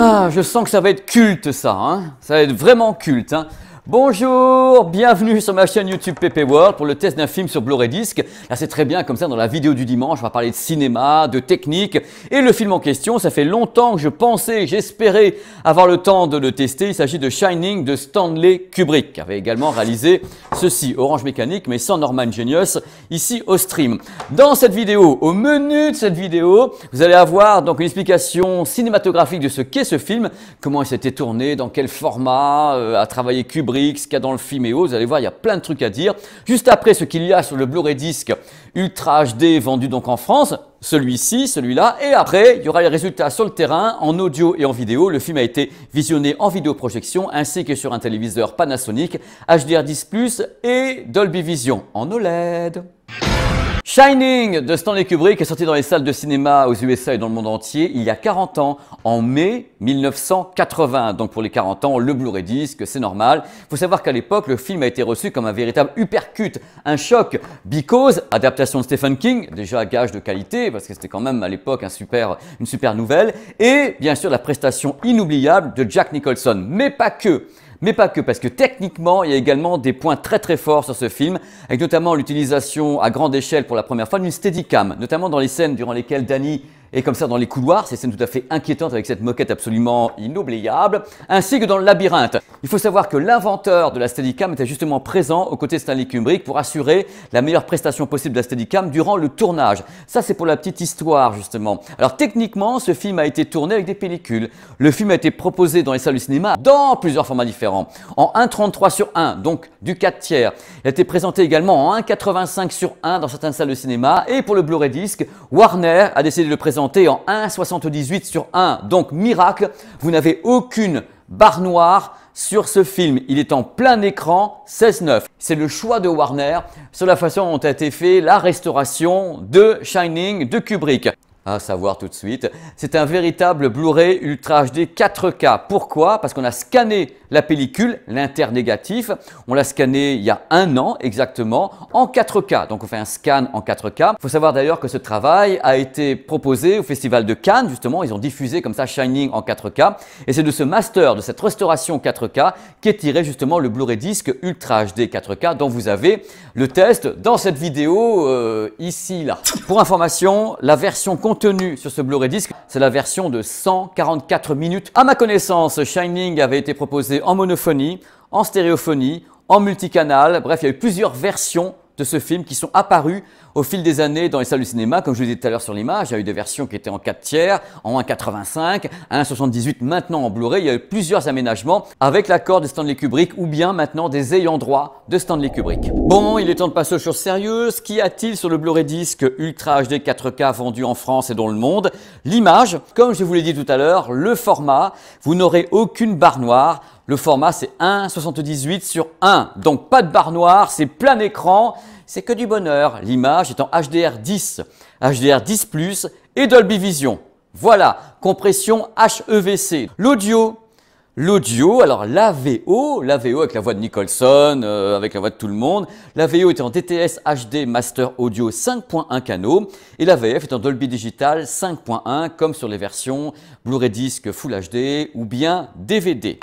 Ah, je sens que ça va être culte ça, hein. Ça va être vraiment culte, hein. Bonjour, bienvenue sur ma chaîne YouTube PP World pour le test d'un film sur Blu-ray Disc. Là c'est très bien comme ça dans la vidéo du dimanche, on va parler de cinéma, de technique et le film en question, ça fait longtemps que je pensais, j'espérais avoir le temps de le tester. Il s'agit de Shining de Stanley Kubrick qui avait également réalisé ceci, Orange Mécanique mais sans Norman Genius, ici au stream. Dans cette vidéo, au menu de cette vidéo, vous allez avoir donc une explication cinématographique de ce qu'est ce film, comment il s'était tourné, dans quel format, a travaillé Kubrick, ce qu'il y a dans le film et autres, vous allez voir, il y a plein de trucs à dire. Juste après, ce qu'il y a sur le Blu-ray Disc Ultra HD vendu donc en France, celui-ci, celui-là, et après, il y aura les résultats sur le terrain, en audio et en vidéo. Le film a été visionné en vidéoprojection ainsi que sur un téléviseur Panasonic, HDR10+, et Dolby Vision en OLED. Shining de Stanley Kubrick est sorti dans les salles de cinéma aux USA et dans le monde entier il y a 40 ans, en mai 1980. Donc pour les 40 ans, le Blu-ray Disc, c'est normal. Il faut savoir qu'à l'époque, le film a été reçu comme un véritable uppercut, un choc, because, adaptation de Stephen King, déjà gage de qualité, parce que c'était quand même à l'époque une super nouvelle, et bien sûr la prestation inoubliable de Jack Nicholson, mais pas que. Mais pas que, parce que techniquement, il y a également des points très forts sur ce film, avec notamment l'utilisation à grande échelle pour la première fois d'une Steadicam, notamment dans les scènes durant lesquelles Danny est comme ça dans les couloirs, ces scènes tout à fait inquiétantes avec cette moquette absolument inoubliable, ainsi que dans le labyrinthe. Il faut savoir que l'inventeur de la Steadicam était justement présent aux côtés de Stanley Kubrick pour assurer la meilleure prestation possible de la Steadicam durant le tournage. Ça, c'est pour la petite histoire, justement. Alors, techniquement, ce film a été tourné avec des pellicules. Le film a été proposé dans les salles de cinéma dans plusieurs formats différents. En 1,33/1, donc du 4/3. Il a été présenté également en 1,85/1 dans certaines salles de cinéma. Et pour le Blu-ray Disc, Warner a décidé de le présenter en 1,78/1. Donc, miracle, vous n'avez aucune barre noire sur ce film. Il est en plein écran 16:9. C'est le choix de Warner sur la façon dont a été fait la restauration de Shining de Kubrick. À savoir tout de suite, c'est un véritable Blu-ray Ultra HD 4K. Pourquoi? Parce qu'on a scanné la pellicule, l'internégatif, on l'a scanné il y a 1 an exactement en 4K. Donc on fait un scan en 4K. Il faut savoir d'ailleurs que ce travail a été proposé au Festival de Cannes, justement, ils ont diffusé comme ça Shining en 4K. Et c'est de ce master, de cette restauration 4K, qu'est tiré justement le Blu-ray Disc Ultra HD 4K dont vous avez le test dans cette vidéo ici, là. Pour information, la version contenue sur ce Blu-ray Disc, c'est la version de 144 minutes. À ma connaissance, Shining avait été proposé en monophonie, en stéréophonie, en multicanal. Bref, il y a eu plusieurs versions de ce film qui sont apparues au fil des années dans les salles du cinéma. Comme je vous l'ai dit tout à l'heure sur l'image, il y a eu des versions qui étaient en 4/3, en 1,85, 1,78, maintenant en Blu-ray. Il y a eu plusieurs aménagements avec l'accord de Stanley Kubrick ou bien maintenant des ayants droit de Stanley Kubrick. Bon, il est temps de passer aux choses sérieuses. Qu'y a-t-il sur le Blu-ray Disc Ultra HD 4K vendu en France et dans le monde? L'image, comme je vous l'ai dit tout à l'heure, le format, vous n'aurez aucune barre noire. Le format, c'est 1,78/1. Donc, pas de barre noire, c'est plein écran. C'est que du bonheur. L'image est en HDR10, HDR10+, et Dolby Vision. Voilà, compression HEVC. L'audio, alors l'AVO avec la voix de Nicholson, avec la voix de tout le monde. L'AVO est en DTS HD Master Audio 5.1 canaux et la VF est en Dolby Digital 5.1 comme sur les versions Blu-ray Disc Full HD ou bien DVD.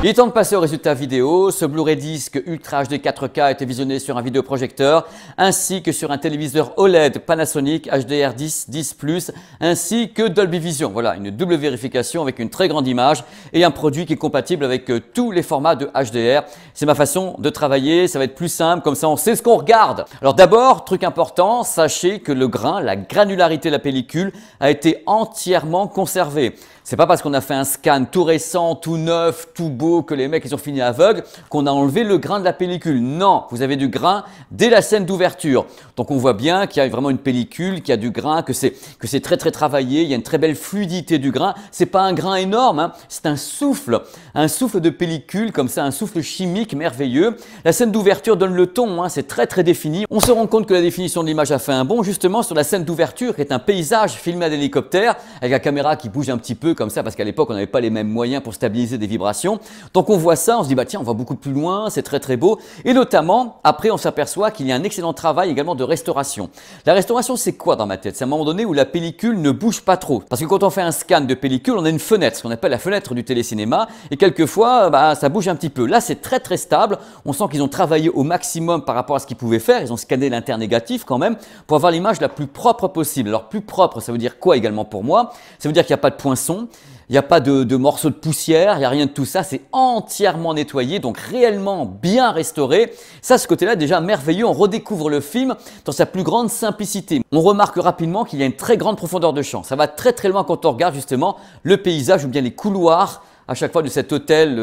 Il est temps de passer au résultat vidéo. Ce Blu-ray Disc Ultra HD 4K a été visionné sur un vidéoprojecteur ainsi que sur un téléviseur OLED Panasonic HDR10, 10+, ainsi que Dolby Vision. Voilà, une double vérification avec une très grande image et un produit qui est compatible avec tous les formats de HDR. C'est ma façon de travailler, ça va être plus simple, comme ça on sait ce qu'on regarde. Alors d'abord, truc important, sachez que le grain, la granularité de la pellicule a été entièrement conservée. C'est pas parce qu'on a fait un scan tout récent, tout neuf, tout beau que les mecs ils ont fini aveugles qu'on a enlevé le grain de la pellicule. Non, vous avez du grain dès la scène d'ouverture. Donc on voit bien qu'il y a vraiment une pellicule, qu'il y a du grain, que c'est très travaillé, il y a une très belle fluidité du grain. C'est pas un grain énorme, hein, c'est un souffle de pellicule comme ça, un souffle chimique merveilleux. La scène d'ouverture donne le ton, hein, c'est très défini. On se rend compte que la définition de l'image a fait un bond justement sur la scène d'ouverture qui est un paysage filmé à l'hélicoptère avec la caméra qui bouge un petit peu peu comme ça parce qu'à l'époque on n'avait pas les mêmes moyens pour stabiliser des vibrations. Donc on voit ça, on se dit bah tiens on va beaucoup plus loin, c'est très très beau. Et notamment après on s'aperçoit qu'il y a un excellent travail également de restauration. La restauration c'est quoi dans ma tête? C'est un moment donné où la pellicule ne bouge pas trop. Parce que quand on fait un scan de pellicule, on a une fenêtre, ce qu'on appelle la fenêtre du télécinéma, et quelquefois bah, ça bouge un petit peu. Là c'est très très stable, on sent qu'ils ont travaillé au maximum par rapport à ce qu'ils pouvaient faire, ils ont scanné l'internégatif quand même pour avoir l'image la plus propre possible. Alors plus propre ça veut dire quoi également pour moi? Ça veut dire qu'il n'y a pas de poinçons, il n'y a pas de morceaux de poussière, il n'y a rien de tout ça, c'est entièrement nettoyé, donc réellement bien restauré. Ça, ce côté-là, déjà merveilleux, on redécouvre le film dans sa plus grande simplicité. On remarque rapidement qu'il y a une très grande profondeur de champ. Ça va très très loin quand on regarde justement le paysage ou bien les couloirs à chaque fois de cet hôtel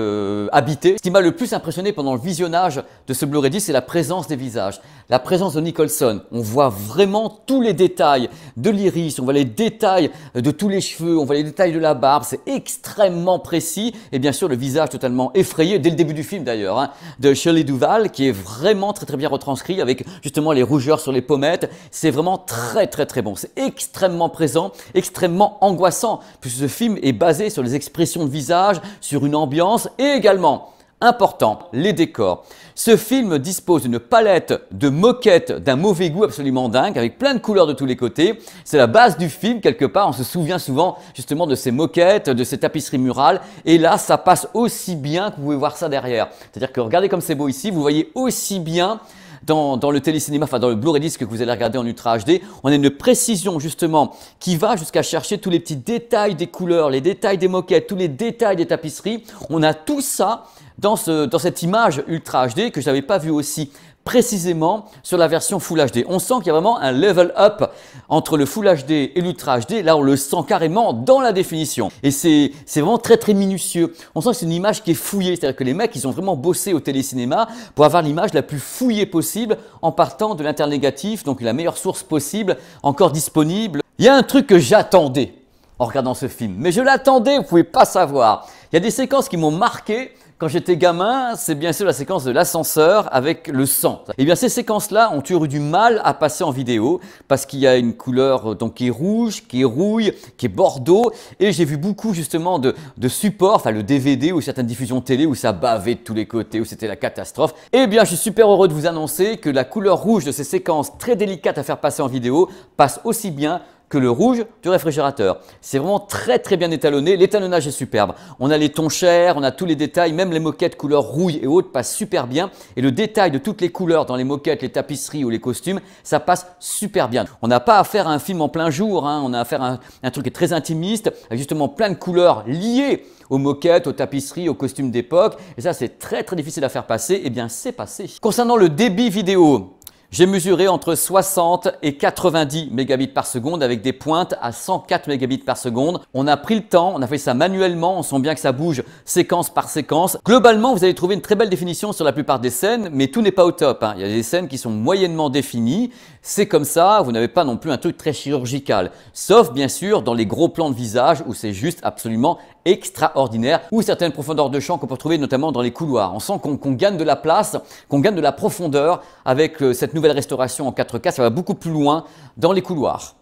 habité. Ce qui m'a le plus impressionné pendant le visionnage de ce Blu-ray disc, c'est la présence des visages, la présence de Nicholson. On voit vraiment tous les détails de l'iris, on voit les détails de tous les cheveux, on voit les détails de la barbe, c'est extrêmement précis. Et bien sûr, le visage totalement effrayé, dès le début du film d'ailleurs, hein, de Shelley Duvall, qui est vraiment très très bien retranscrit avec justement les rougeurs sur les pommettes. C'est vraiment très très très bon, c'est extrêmement présent, extrêmement angoissant, puisque ce film est basé sur les expressions de visage, sur une ambiance et également, important, les décors. Ce film dispose d'une palette de moquettes d'un mauvais goût absolument dingue avec plein de couleurs de tous les côtés. C'est la base du film quelque part, on se souvient souvent justement de ces moquettes, de ces tapisseries murales et là ça passe aussi bien que vous pouvez voir ça derrière. C'est-à-dire que regardez comme c'est beau ici, vous voyez aussi bien dans le télécinéma, enfin dans le Blu-ray disc que vous allez regarder en Ultra HD, on a une précision justement qui va jusqu'à chercher tous les petits détails des couleurs, les détails des moquettes, tous les détails des tapisseries. On a tout ça dans cette image Ultra HD que je n'avais pas vu aussi précisément sur la version Full HD. On sent qu'il y a vraiment un level up entre le Full HD et l'Ultra HD. Là, on le sent carrément dans la définition. Et c'est vraiment très très minutieux. On sent que c'est une image qui est fouillée. C'est-à-dire que les mecs, ils ont vraiment bossé au télécinéma pour avoir l'image la plus fouillée possible en partant de l'internégatif, donc la meilleure source possible, encore disponible. Il y a un truc que j'attendais en regardant ce film, mais je l'attendais, vous ne pouvez pas savoir. Il y a des séquences qui m'ont marqué. Quand j'étais gamin, c'est bien sûr la séquence de l'ascenseur avec le sang. Et bien ces séquences-là ont toujours eu du mal à passer en vidéo parce qu'il y a une couleur donc qui est rouge, qui est rouille, qui est bordeaux. Et j'ai vu beaucoup justement de supports, enfin le DVD ou certaines diffusions télé où ça bavait de tous les côtés, où c'était la catastrophe. Et bien je suis super heureux de vous annoncer que la couleur rouge de ces séquences très délicates à faire passer en vidéo passe aussi bien que le rouge du réfrigérateur. C'est vraiment très très bien étalonné, l'étalonnage est superbe. On a les tons chers, on a tous les détails, même les moquettes couleur rouille et autres passent super bien. Et le détail de toutes les couleurs dans les moquettes, les tapisseries ou les costumes, ça passe super bien. On n'a pas affaire à un film en plein jour, hein. On a affaire à un truc qui est très intimiste, avec justement plein de couleurs liées aux moquettes, aux tapisseries, aux costumes d'époque. Et ça c'est très très difficile à faire passer, et bien c'est passé. Concernant le débit vidéo, j'ai mesuré entre 60 et 90 mégabits par seconde avec des pointes à 104 mégabits par seconde. On a pris le temps, on a fait ça manuellement, on sent bien que ça bouge séquence par séquence. Globalement, vous allez trouver une très belle définition sur la plupart des scènes, mais tout n'est pas au top, hein. Il y a des scènes qui sont moyennement définies. C'est comme ça, vous n'avez pas non plus un truc très chirurgical. Sauf bien sûr dans les gros plans de visage où c'est juste absolument extraordinaire, ou certaines profondeurs de champ qu'on peut trouver notamment dans les couloirs. On sent qu'on gagne de la place, qu'on gagne de la profondeur avec cette nouvelle restauration en 4K. Ça va beaucoup plus loin dans les couloirs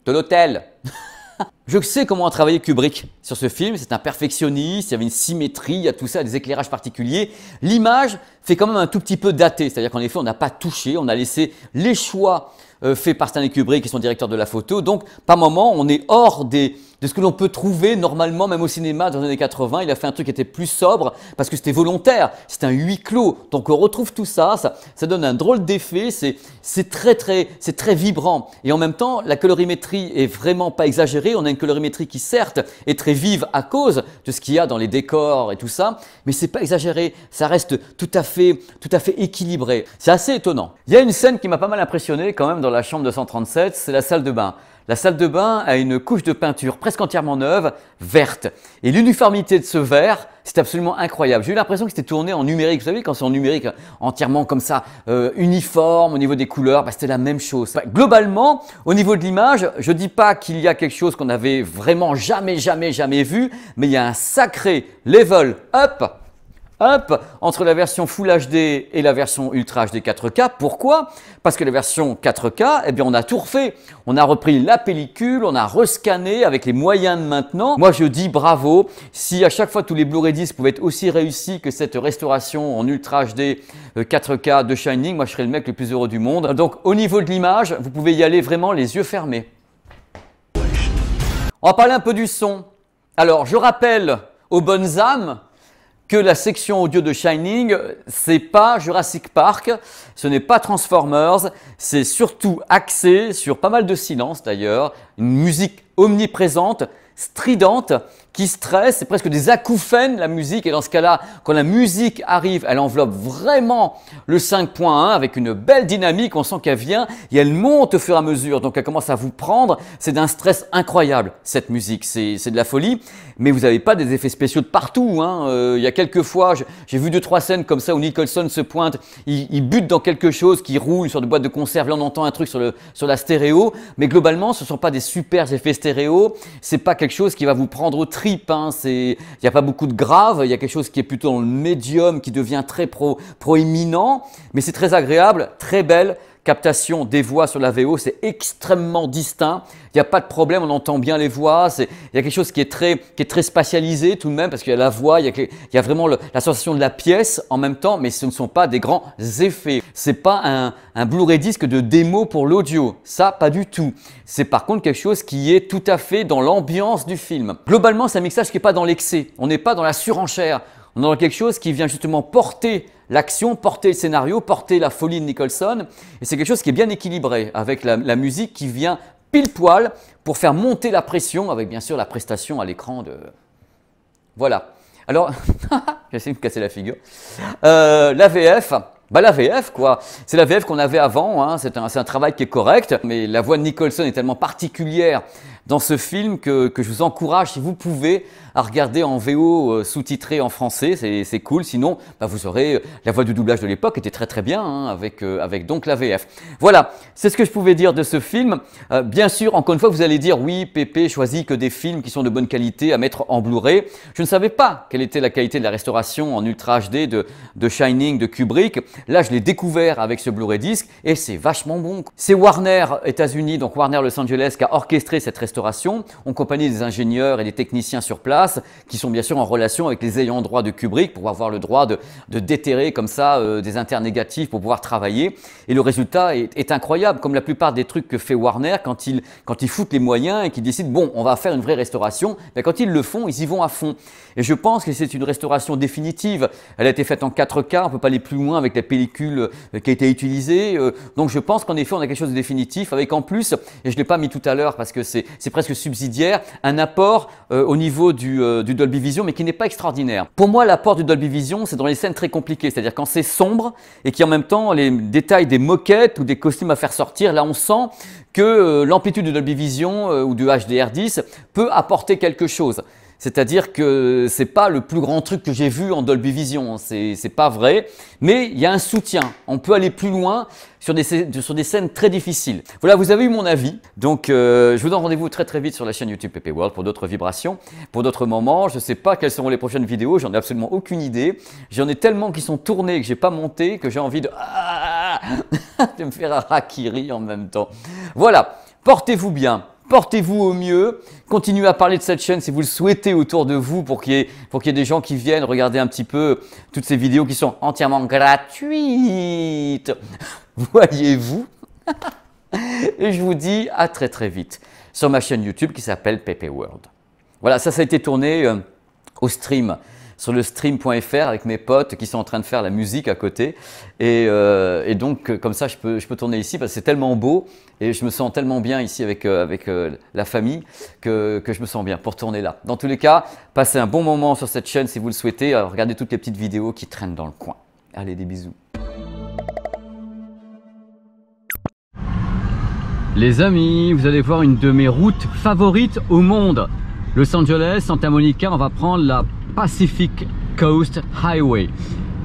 de l'hôtel. Je sais comment a travaillé Kubrick sur ce film, c'est un perfectionniste, il y avait une symétrie, il y a tout ça, des éclairages particuliers. L'image fait quand même un tout petit peu daté, c'est-à-dire qu'en effet on n'a pas touché, on a laissé les choix faits par Stanley Kubrick qui est son directeur de la photo. Donc par moment on est hors de ce que l'on peut trouver normalement même au cinéma dans les années 80. Il a fait un truc qui était plus sobre parce que c'était volontaire, c'était un huis clos. Donc on retrouve tout ça, ça donne un drôle d'effet, c'est très vibrant. Et en même temps la colorimétrie est vraiment pas exagérée, on a une colorimétrie qui certes est très vive à cause de ce qu'il y a dans les décors et tout ça, mais c'est pas exagéré, ça reste tout à fait équilibré. C'est assez étonnant. Il y a une scène qui m'a pas mal impressionné quand même dans la chambre 237, c'est la salle de bain. La salle de bain a une couche de peinture presque entièrement neuve, verte. Et l'uniformité de ce vert, c'est absolument incroyable. J'ai eu l'impression que c'était tourné en numérique. Vous savez, quand c'est en numérique, entièrement comme ça, uniforme au niveau des couleurs, bah, c'était la même chose. Globalement, au niveau de l'image, je ne dis pas qu'il y a quelque chose qu'on n'avait vraiment jamais vu, mais il y a un sacré level up Hop, entre la version Full HD et la version Ultra HD 4K. Pourquoi? Parce que la version 4K, eh bien, on a tout refait. On a repris la pellicule, on a rescanné avec les moyens de maintenant. Moi, je dis bravo. Si à chaque fois tous les Blu-ray discs pouvaient être aussi réussis que cette restauration en Ultra HD 4K de Shining, moi, je serais le mec le plus heureux du monde. Donc, au niveau de l'image, vous pouvez y aller vraiment les yeux fermés. On va parler un peu du son. Alors, je rappelle aux bonnes âmes que la section audio de Shining, c'est pas Jurassic Park, ce n'est pas Transformers, c'est surtout axé sur pas mal de silence d'ailleurs, une musique omniprésente, stridente, qui stresse, c'est presque des acouphènes la musique, et dans ce cas-là, quand la musique arrive, elle enveloppe vraiment le 5.1 avec une belle dynamique, on sent qu'elle vient et elle monte au fur et à mesure, donc elle commence à vous prendre, c'est d'un stress incroyable cette musique, c'est de la folie, mais vous n'avez pas des effets spéciaux de partout, hein. Il y a quelques fois, j'ai vu 2-3 scènes comme ça où Nicholson se pointe, il bute dans quelque chose qui roule sur de boîtes de conserve, là on entend un truc sur la stéréo, mais globalement ce ne sont pas des super effets stéréo, c'est pas quelque chose qui va vous prendre au trip, hein. Il n'y a pas beaucoup de grave, il y a quelque chose qui est plutôt dans le médium, qui devient très proéminent, mais c'est très agréable, très belle captation des voix sur la VO, c'est extrêmement distinct, il n'y a pas de problème, on entend bien les voix, il y a quelque chose qui est très spatialisé tout de même, parce qu'il y a la voix, il y a vraiment la sensation de la pièce en même temps, mais ce ne sont pas des grands effets. C'est pas un Blu-ray disque de démo pour l'audio, ça pas du tout. C'est par contre quelque chose qui est tout à fait dans l'ambiance du film. Globalement, c'est un mixage qui n'est pas dans l'excès, on n'est pas dans la surenchère, on est dans quelque chose qui vient justement porter l'action, porter le scénario, porter la folie de Nicholson, et c'est quelque chose qui est bien équilibré, avec la musique qui vient pile poil pour faire monter la pression, avec bien sûr la prestation à l'écran de... Voilà. Alors, j'essaie de me casser la figure. La VF, la VF quoi, c'est la VF qu'on avait avant, hein. C'est un travail qui est correct, mais la voix de Nicholson est tellement particulière dans ce film que je vous encourage, si vous pouvez, à regarder en VO sous-titré en français, c'est cool. Sinon, vous aurez la voix du doublage de l'époque était très bien, hein, avec donc la VF. Voilà, c'est ce que je pouvais dire de ce film. Bien sûr, encore une fois, vous allez dire oui, Pépé choisit que des films qui sont de bonne qualité à mettre en Blu-ray. Je ne savais pas quelle était la qualité de la restauration en Ultra HD de Shining de Kubrick. Là, je l'ai découvert avec ce Blu-ray disc et c'est vachement bon. C'est Warner États-Unis, donc Warner Los Angeles, qui a orchestré cette restauration en compagnie des ingénieurs et des techniciens sur place qui sont bien sûr en relation avec les ayants droit de Kubrick pour avoir le droit de déterrer comme ça des inters négatifs pour pouvoir travailler. Et le résultat est incroyable, comme la plupart des trucs que fait Warner quand ils foutent les moyens et qu'ils décident bon, on va faire une vraie restauration, mais quand ils le font, ils y vont à fond. Et je pense que c'est une restauration définitive. Elle a été faite en 4K, on ne peut pas aller plus loin avec la pellicule qui a été utilisée. Donc je pense qu'en effet, on a quelque chose de définitif avec en plus, et je ne l'ai pas mis tout à l'heure parce que c'est presque subsidiaire, un apport au niveau du Dolby Vision, mais qui n'est pas extraordinaire. Pour moi, l'apport du Dolby Vision, c'est dans les scènes très compliquées, c'est-à-dire quand c'est sombre et qui en même temps, les détails des moquettes ou des costumes à faire sortir, là on sent que l'amplitude du Dolby Vision ou du HDR10 peut apporter quelque chose. C'est-à-dire que c'est pas le plus grand truc que j'ai vu en Dolby Vision, c'est pas vrai, mais il y a un soutien. On peut aller plus loin sur des scènes très difficiles. Voilà, vous avez eu mon avis. Donc, je vous donne rendez-vous très vite sur la chaîne YouTube PP World pour d'autres vibrations, pour d'autres moments. Je ne sais pas quelles seront les prochaines vidéos, j'en ai absolument aucune idée. J'en ai tellement qui sont tournés que j'ai pas monté que j'ai envie de me faire un harakiri en même temps. Voilà, portez-vous bien. Portez-vous au mieux, continuez à parler de cette chaîne si vous le souhaitez autour de vous pour qu'il y ait des gens qui viennent regarder un petit peu toutes ces vidéos qui sont entièrement gratuites. Voyez-vous. Et je vous dis à très vite sur ma chaîne YouTube qui s'appelle PP World. Voilà, ça a été tourné au stream, sur le stream.fr avec mes potes qui sont en train de faire la musique à côté. Et donc, comme ça, je peux tourner ici parce que c'est tellement beau et je me sens tellement bien ici avec la famille que je me sens bien pour tourner là. Dans tous les cas, passez un bon moment sur cette chaîne si vous le souhaitez. Regardez toutes les petites vidéos qui traînent dans le coin. Allez, des bisous. Les amis, vous allez voir une de mes routes favorites au monde. Los Angeles, Santa Monica, on va prendre la Pacific Coast Highway.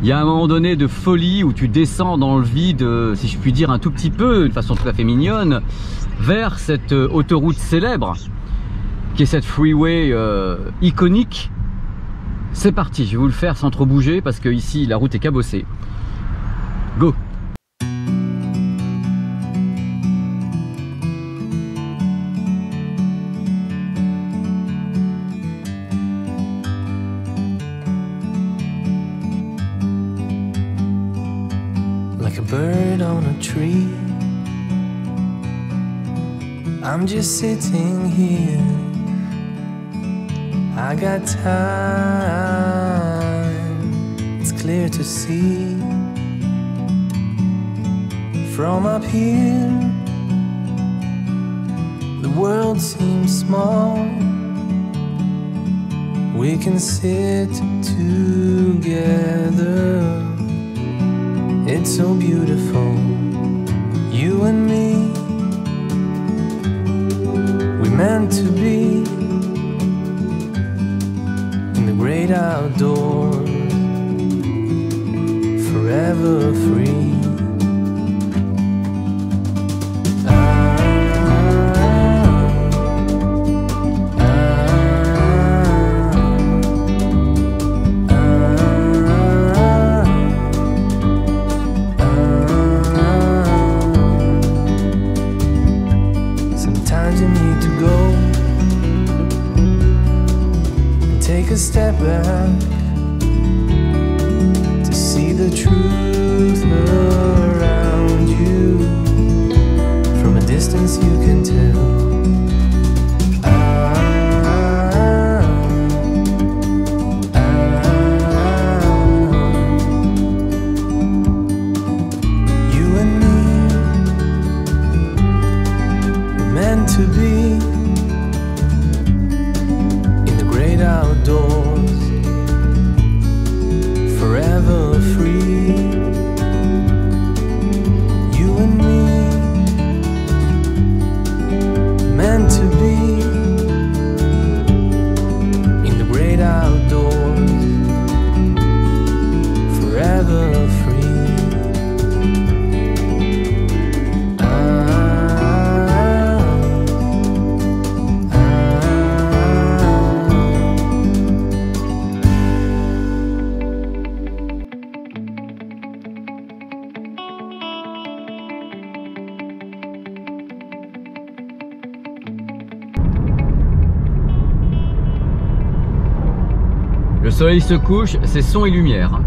Il y a un moment donné de folie où tu descends dans le vide, si je puis dire un tout petit peu, de façon tout à fait mignonne, vers cette autoroute célèbre, qui est cette freeway iconique, C'est parti, je vais vous le faire sans trop bouger parce que ici la route est cabossée. Go! Like a bird on a tree, I'm just sitting here. I got time, it's clear to see. From up here, the world seems small. We can sit together. It's so beautiful, you and me. We're meant to be in the great outdoors, forever free. Sometimes you need to go and take a step back to see the truth around you. From a distance you can tell. You and me, we're meant to be in the great outdoors, forever free. You and me, meant to be in the great outdoors, forever free. Le soleil se couche, c'est son et lumière.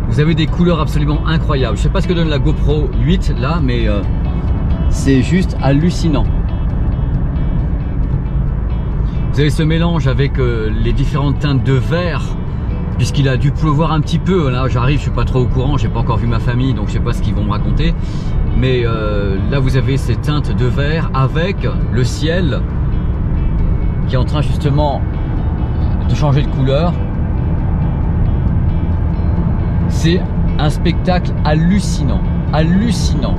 Vous avez des couleurs absolument incroyables. Je sais pas ce que donne la GoPro 8 là, mais c'est juste hallucinant. Vous avez ce mélange avec les différentes teintes de vert, puisqu'il a dû pleuvoir un petit peu. Là, j'arrive, je suis pas trop au courant, j'ai pas encore vu ma famille, donc je sais pas ce qu'ils vont me raconter. Mais là, vous avez ces teintes de vert avec le ciel qui est en train justement de changer de couleur. C'est un spectacle hallucinant, hallucinant.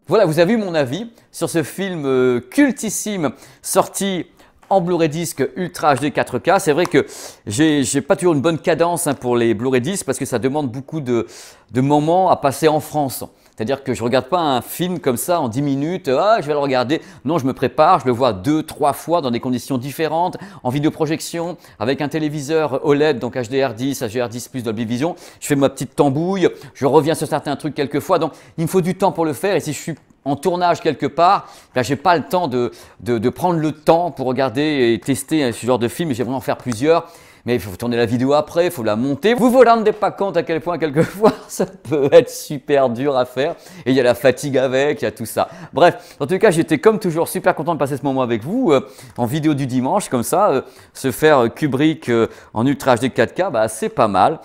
Voilà, vous avez eu mon avis sur ce film cultissime sorti en Blu-ray disc Ultra HD 4K. C'est vrai que j'ai pas toujours une bonne cadence pour les Blu-ray disc parce que ça demande beaucoup de moments à passer en France. C'est-à-dire que je ne regarde pas un film comme ça en 10 minutes, ah, je vais le regarder. Non, je me prépare, je le vois 2-3 fois dans des conditions différentes, en vidéoprojection, avec un téléviseur OLED, donc HDR10, HDR10+, Dolby Vision. Je fais ma petite tambouille, je reviens sur certains trucs quelques fois. Donc, il me faut du temps pour le faire. Et si je suis en tournage quelque part, ben, je n'ai pas le temps de prendre le temps pour regarder et tester ce genre de film. J'aimerais en faire plusieurs. Mais il faut tourner la vidéo après, il faut la monter. Vous vous rendez pas compte à quel point quelquefois ça peut être super dur à faire. Et il y a la fatigue avec, il y a tout ça. Bref, en tout cas, j'étais comme toujours super content de passer ce moment avec vous en vidéo du dimanche comme ça. Se faire Kubrick en Ultra HD 4K, bah, c'est pas mal.